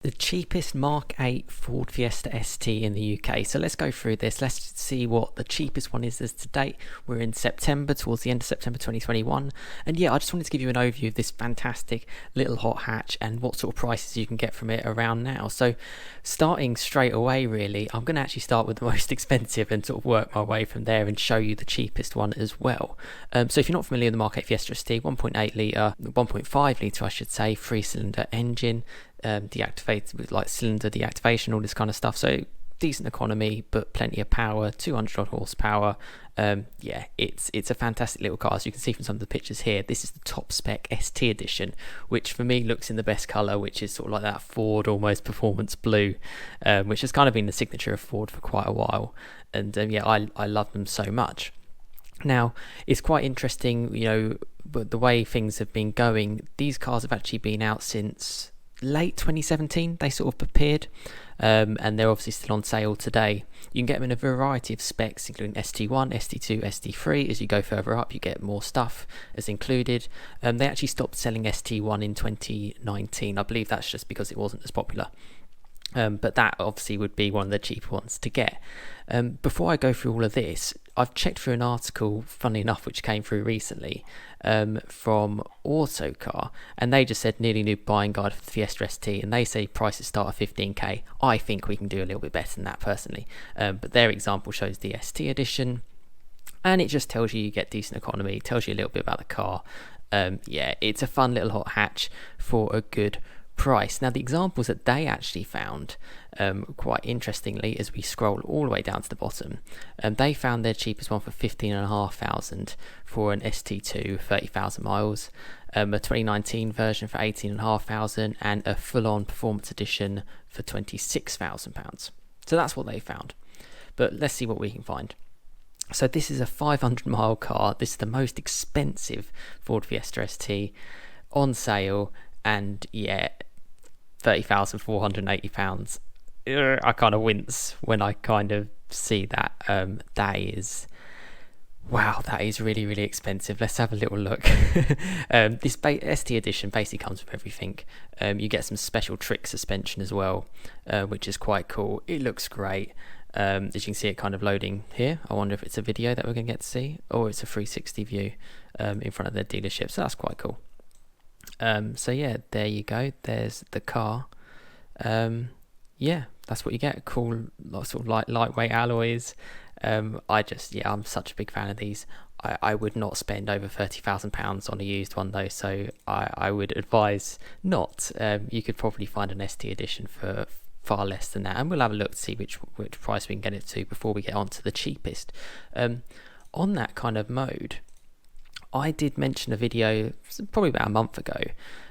the cheapest Mark 8 Ford Fiesta ST in the UK. So let's go through this. Let's see what the cheapest one is as to date. We're in September, towards the end of September 2021. And yeah, I just wanted to give you an overview of this fantastic little hot hatch and what sort of prices you can get from it around now. So starting straight away, really, I'm going to actually start with the most expensive and sort of work my way from there and show you the cheapest one as well. So if you're not familiar with the Mark 8 Fiesta ST, 1.8 litre, 1.5 litre I should say, 3-cylinder engine, deactivated with like cylinder deactivation, all this kind of stuff. So decent economy, but plenty of power, 200 odd horsepower. Yeah, it's a fantastic little car. As you can see from some of the pictures here, this is the top spec ST edition, which for me looks in the best colour, which is sort of like that Ford almost performance blue, which has kind of been the signature of Ford for quite a while. And yeah, I love them so much. Now, it's quite interesting, you know, but the way things have been going, these cars have actually been out since late 2017. They sort of appeared, and they're obviously still on sale today. You can get them in a variety of specs, including ST1, ST2, ST3. As you go further up, you get more stuff as included. They actually stopped selling ST1 in 2019. I believe that's just because it wasn't as popular. But that obviously would be one of the cheaper ones to get. Before I go through all of this, I've checked through an article, funny enough, which came through recently from Autocar, and they just said nearly new buying guide for the Fiesta ST, and they say prices start at 15k. I think we can do a little bit better than that personally, but their example shows the ST edition, and it just tells you get decent economy, tells you a little bit about the car. Yeah, it's a fun little hot hatch for a good price. Now, the examples that they actually found, quite interestingly, as we scroll all the way down to the bottom, they found their cheapest one for 15,500 for an ST2, 30,000 miles, a 2019 version for 18,500, and a full-on performance edition for £26,000. So that's what they found. But let's see what we can find. So this is a 500-mile car. This is the most expensive Ford Fiesta ST on sale, and yeah, £30,480. I kind of wince when I kind of see that. That is, wow, that is really, really expensive. Let's have a little look. This ST edition basically comes with everything. You get some special trick suspension as well, which is quite cool. It looks great. As you can see it kind of loading here. I wonder if it's a video that we're going to get to see, or it's a 360 view in front of their dealership. So that's quite cool. So yeah, there you go. There's the car. Yeah, that's what you get. Cool, sort of lightweight alloys. I'm such a big fan of these. I would not spend over £30,000 on a used one though, so I would advise not. You could probably find an ST edition for far less than that, and we'll have a look to see which price we can get it to before we get on to the cheapest. On that kind of mode, I did mention a video probably about a month ago,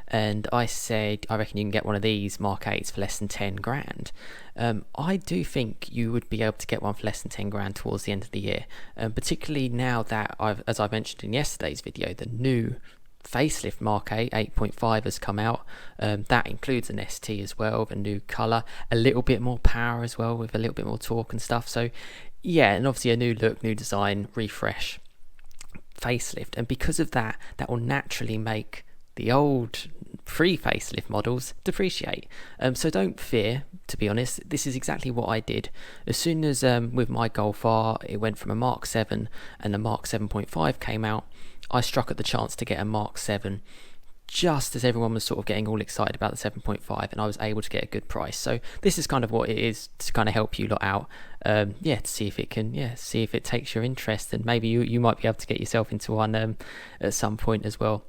and I said I reckon you can get one of these Mark 8s for less than 10 grand. I do think you would be able to get one for less than 10 grand towards the end of the year, particularly now that as I mentioned in yesterday's video, the new facelift Mark 8 8.5 has come out. That includes an ST as well, with a new colour, a little bit more power as well, with a little bit more torque and stuff. So yeah, and obviously a new look, new design, refresh, facelift, and because of that will naturally make the old pre-facelift models depreciate. So don't fear, to be honest. This is exactly what I did. As soon as with my Golf R, it went from a Mark 7 and the Mark 7.5 came out, I struck at the chance to get a Mark 7 just as everyone was sort of getting all excited about the 7.5, and I was able to get a good price. So this is kind of what it is, to kind of help you lot out, to see if it can, see if it takes your interest, and maybe you might be able to get yourself into one at some point as well.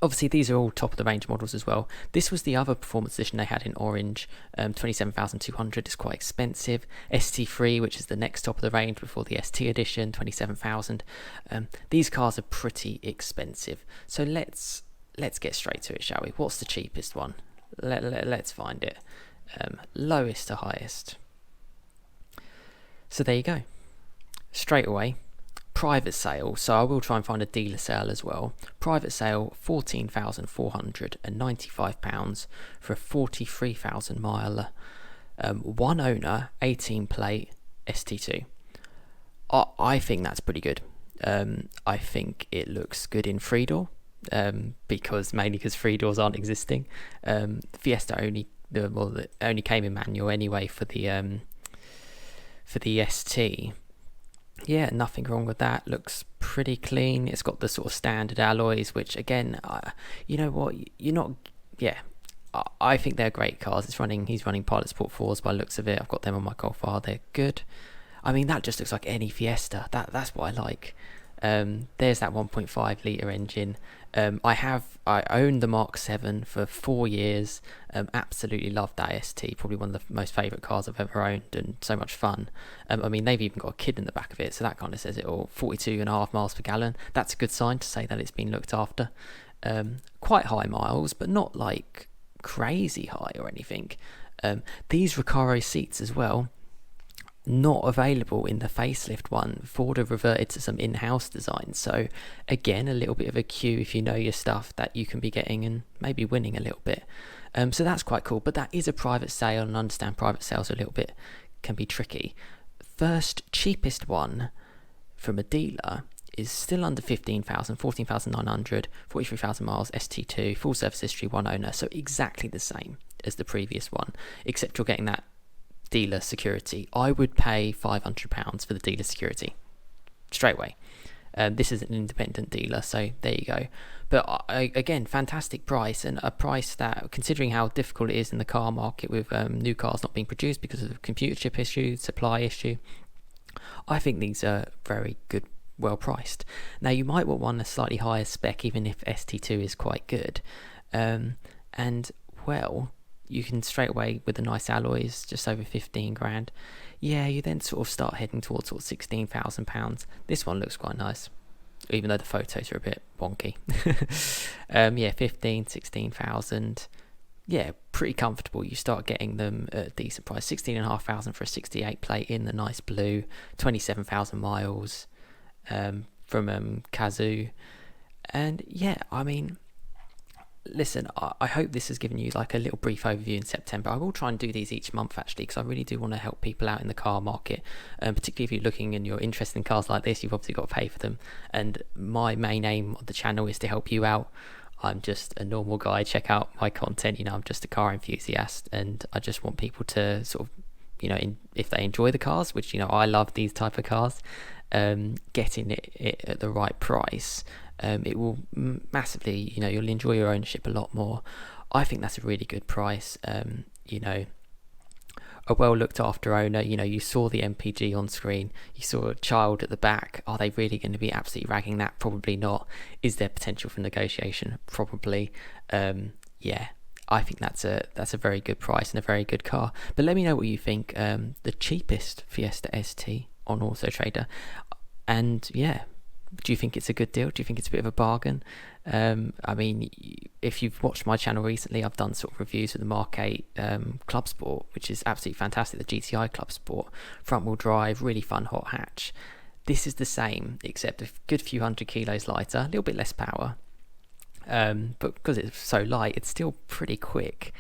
Obviously, these are all top of the range models as well. This was the other performance edition they had in orange. 27,200 is quite expensive. ST3, which is the next top of the range before the ST edition, 27,000. These cars are pretty expensive. So let's get straight to it, shall we? What's the cheapest one? Let's find it. Lowest to highest. So there you go. Straight away. Private sale, so I will try and find a dealer sale as well. Private sale, £14,495 for a 43,000 mile, one owner, 18 plate ST2. I think that's pretty good. I think it looks good in 3-door, mainly because 3 doors aren't existing. Fiesta only it only came in manual anyway for the ST. Yeah, nothing wrong with that. Looks pretty clean. It's got the sort of standard alloys, which again, you know what, you're not. Yeah, I think they're great cars. He's running Pilot Sport 4s by the looks of it. I've got them on my Golf R. They're good. I mean, that just looks like any Fiesta. That's what I like. There's that 1.5 litre engine. I owned the Mark 7 for 4 years. Absolutely loved that ST. Probably one of the most favourite cars I've ever owned, and so much fun. I mean, they've even got a kid in the back of it, so that kind of says it all. 42.5 miles per gallon. That's a good sign to say that it's been looked after. Quite high miles, but not like crazy high or anything. These Recaro seats as well, not available in the facelift one. Ford have reverted to some in-house design, so again, a little bit of a cue if you know your stuff that you can be getting and maybe winning a little bit. So that's quite cool, but that is a private sale, and I understand private sales a little bit can be tricky. First cheapest one from a dealer is still under 15,000, 14,900, 43,000 miles, ST2, full service history, one owner, so exactly the same as the previous one, except you're getting that dealer security. I would pay £500 for the dealer security straight away. This is an independent dealer, so there you go. But again, fantastic price, and a price that, considering how difficult it is in the car market with new cars not being produced because of computer chip issue, supply issue, I think these are very good, well priced. Now you might want one a slightly higher spec, even if ST2 is quite good, and well, you can straight away with the nice alloys, just over 15 grand. Yeah, you then sort of start heading towards sort of £16,000. This one looks quite nice, even though the photos are a bit wonky. Yeah, 16,000. Yeah, pretty comfortable. You start getting them at a decent price. 16,500 for a 68 plate in the nice blue. 27,000 miles from Kazoo. And yeah, I mean, listen, I hope this has given you like a little brief overview in September. I will try and do these each month actually, because I really do want to help people out in the car market, particularly if you're looking and you're interested in cars like this. You've obviously got to pay for them, and my main aim of the channel is to help you out. I'm just a normal guy. Check out my content. You know, I'm just a car enthusiast, and I just want people to sort of, you know, if they enjoy the cars, which, you know, I love these type of cars, getting it at the right price. It will massively, you know, you'll enjoy your ownership a lot more. I think that's a really good price. You know, a well looked after owner. You know, you saw the MPG on screen, you saw a child at the back. Are they really going to be absolutely ragging that? Probably not. Is there potential for negotiation? Probably. Yeah, I think that's a very good price and a very good car. But let me know what you think. The cheapest Fiesta ST on Auto Trader, and yeah, do you think it's a good deal? Do you think it's a bit of a bargain? I mean, if you've watched my channel recently, I've done sort of reviews of the Mark 8 Club Sport, which is absolutely fantastic. The GTI Club Sport, front wheel drive, really fun hot hatch. This is the same, except a good few hundred kilos lighter, a little bit less power. But because it's so light, it's still pretty quick.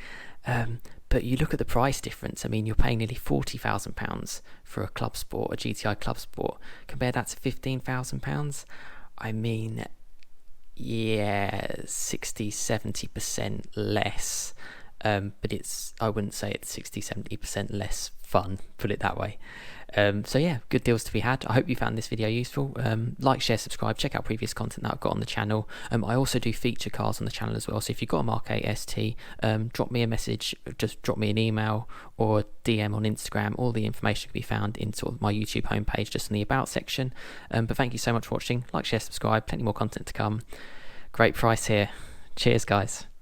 But you look at the price difference. I mean, you're paying nearly £40,000 for a Club Sport, a GTI Club Sport. Compare that to £15,000. I mean, yeah, 60-70% less. But I wouldn't say it's 60-70% less fun, put it that way. So yeah, good deals to be had. I hope you found this video useful. Like, share, subscribe, check out previous content that I've got on the channel. I also do feature cars on the channel as well, so if you've got a Mark 8 ST, drop me a message, just drop me an email or DM on Instagram. All the information can be found in sort of my YouTube homepage, just in the About section. But thank you so much for watching. Like, share, subscribe, plenty more content to come. Great price here. Cheers, guys.